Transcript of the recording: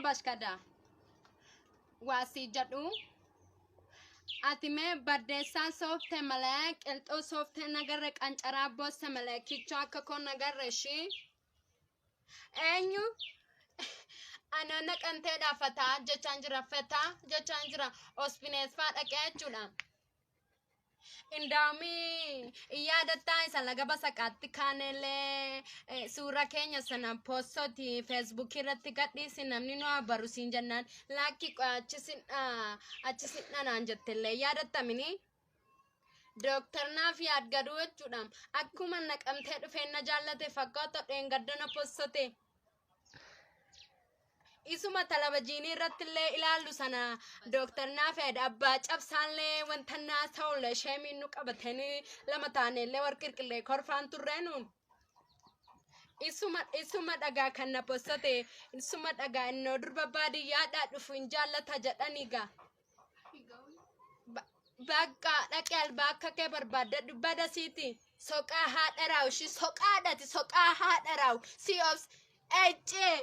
bashkada. Wasi jadu. Atime badesa softe malek elto softe nagarre qancara bosse malek kicho akka kon nagarre shi enyu anana qante dafata jechanjira feta jechanjira ospines fa dhaqeechudha indami iyadatta isa laga basaqatti kanele suura keenya sana postoti facebook irratti gadhiisi namni no barusin jannan lakki achisin naan jettelle iyadatta mini Doctor Nafi adgadu jechuudha akkuma naqamtee dhufeenna jaallate fakkaata dheengaddana postote isuma talabajini irrattillee ilaallu sana Dr. Nafi abbaa cabsaallee wanta naasa'ulle sheemiin nu qabatanii lama taanellee warqirqillee korfaan turreenuun isuma dhagaa kan na postote isuma dhagaa innoo durba baadiyyaadhaa dhufu hin jaallata jedhaniiga bakka dhaqee albaa akka kee barbaadadhu bada siiti soqaa haadha raawu shi soqaadhati soqaa haadha raawu si obs ejjee